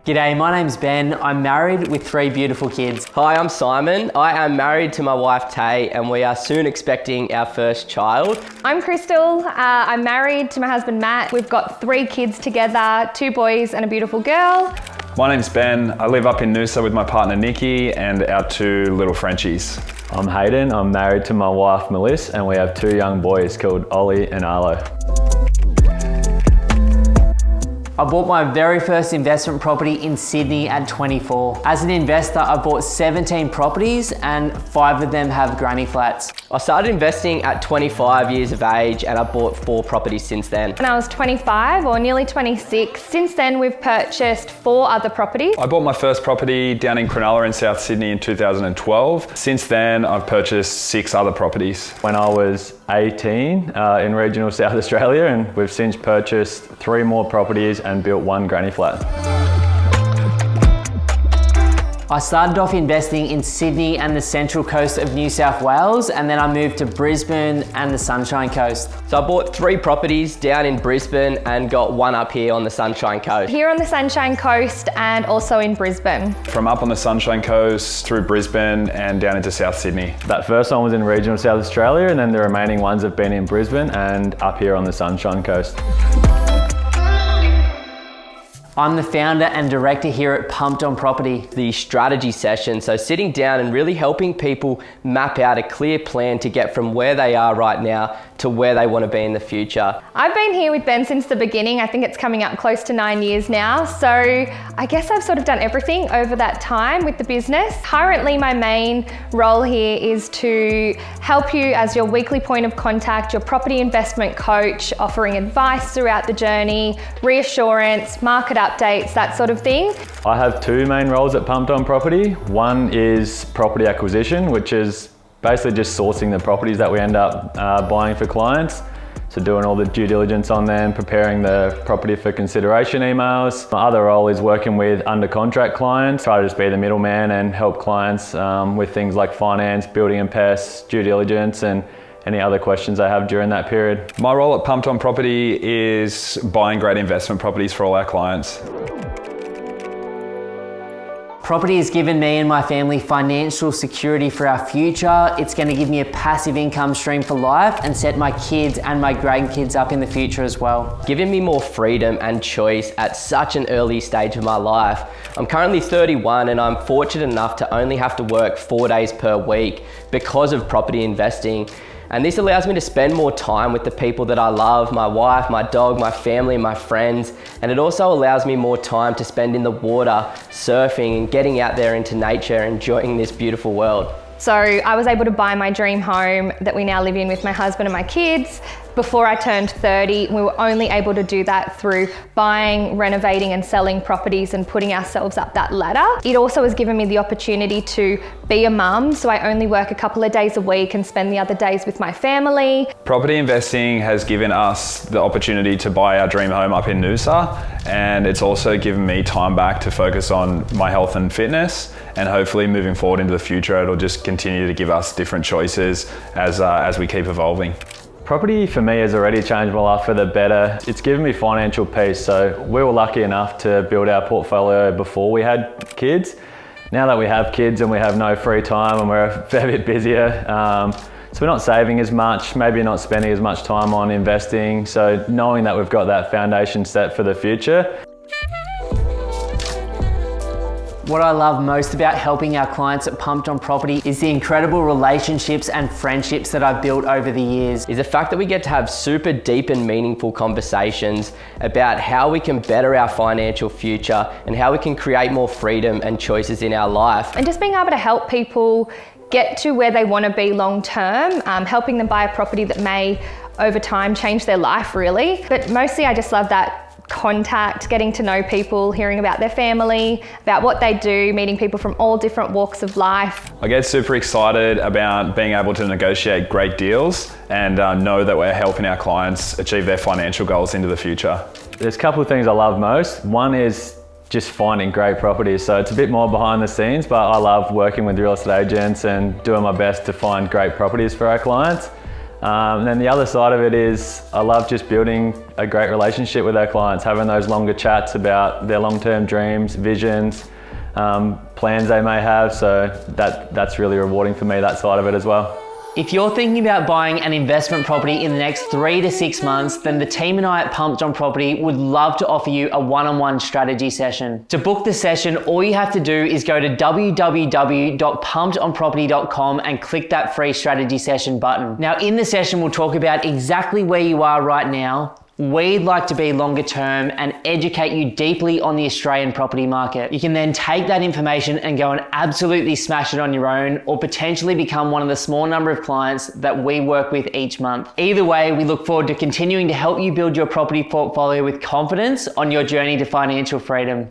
G'day, my name's Ben. I'm married with 3 beautiful kids. Hi, I'm Simon. I am married to my wife Tay and we are soon expecting our first child. I'm Crystal. I'm married to my husband Matt. We've got 3 kids together, 2 boys and a beautiful girl. My name's Ben. I live up in Noosa with my partner Nikki and our 2 little Frenchies. I'm Hayden. I'm married to my wife Melissa and we have 2 young boys called Ollie and Arlo. I bought my very first investment property in Sydney at 24. As an investor, I bought 17 properties and 5 of them have granny flats. I started investing at 25 years of age and I bought 4 properties since then. When I was 25 or nearly 26, since then we've purchased 4 other properties. I bought my first property down in Cronulla in South Sydney in 2012. Since then, I've purchased 6 other properties. When I was 18 in regional South Australia, and we've since purchased 3 more properties and built 1 granny flat. I started off investing in Sydney and the central coast of New South Wales, and then I moved to Brisbane and the Sunshine Coast. So I bought 3 properties down in Brisbane and got 1 up here on the Sunshine Coast. Here on the Sunshine Coast and also in Brisbane. From up on the Sunshine Coast through Brisbane and down into South Sydney. That first one was in regional South Australia, and then the remaining ones have been in Brisbane and up here on the Sunshine Coast. I'm the founder and director here at Pumped On Property. The strategy session, so sitting down and really helping people map out a clear plan to get from where they are right now to where they want to be in the future. I've been here with Ben since the beginning. I think it's coming up close to 9 years now. So I guess I've sort of done everything over that time with the business. Currently, my main role here is to help you as your weekly point of contact, your property investment coach, offering advice throughout the journey, reassurance, market updates, that sort of thing. I have 2 main roles at Pumped On Property. One is property acquisition, which is basically just sourcing the properties that we end up buying for clients. So doing all the due diligence on them, preparing the property for consideration emails. My other role is working with under contract clients. Try to just be the middleman and help clients with things like finance, building and pests, due diligence, and any other questions they have during that period. My role at Pumped On Property is buying great investment properties for all our clients. Property has given me and my family financial security for our future. It's going to give me a passive income stream for life and set my kids and my grandkids up in the future as well. Giving me more freedom and choice at such an early stage of my life. I'm currently 31 and I'm fortunate enough to only have to work 4 days per week because of property investing. And this allows me to spend more time with the people that I love, my wife, my dog, my family, and my friends. And it also allows me more time to spend in the water, surfing, and getting out there into nature, enjoying this beautiful world. So I was able to buy my dream home that we now live in with my husband and my kids. Before I turned 30, we were only able to do that through buying, renovating and selling properties and putting ourselves up that ladder. It also has given me the opportunity to be a mum, so I only work a couple of days a week and spend the other days with my family. Property investing has given us the opportunity to buy our dream home up in Noosa, and it's also given me time back to focus on my health and fitness, and hopefully moving forward into the future it'll just continue to give us different choices as we keep evolving. Property for me has already changed my life for the better. It's given me financial peace. So we were lucky enough to build our portfolio before we had kids. Now that we have kids and we have no free time and we're a fair bit busier, so we're not saving as much, maybe not spending as much time on investing. So knowing that we've got that foundation set for the future. What I love most about helping our clients at Pumped On Property is the incredible relationships and friendships that I've built over the years. Is the fact that we get to have super deep and meaningful conversations about how we can better our financial future and how we can create more freedom and choices in our life. And just being able to help people get to where they want to be long term, helping them buy a property that may over time change their life really. But mostly I just love that contact, getting to know people, hearing about their family, about what they do, meeting people from all different walks of life. I get super excited about being able to negotiate great deals and know that we're helping our clients achieve their financial goals into the future. There's a couple of things I love most. One is just finding great properties. So it's a bit more behind the scenes, but I love working with real estate agents and doing my best to find great properties for our clients. And then the other side of it is I love just building a great relationship with our clients, having those longer chats about their long-term dreams, visions, plans they may have. So that's really rewarding for me, that side of it as well. If you're thinking about buying an investment property in the next 3 to 6 months, then the team and I at Pumped On Property would love to offer you a one-on-one strategy session. To book the session, all you have to do is go to www.pumpedonproperty.com and click that free strategy session button. Now in the session, we'll talk about exactly where you are right now, where you'd like to be longer term, and educate you deeply on the Australian property market. You can then take that information and go and absolutely smash it on your own, or potentially become one of the small number of clients that we work with each month. Either way, we look forward to continuing to help you build your property portfolio with confidence on your journey to financial freedom.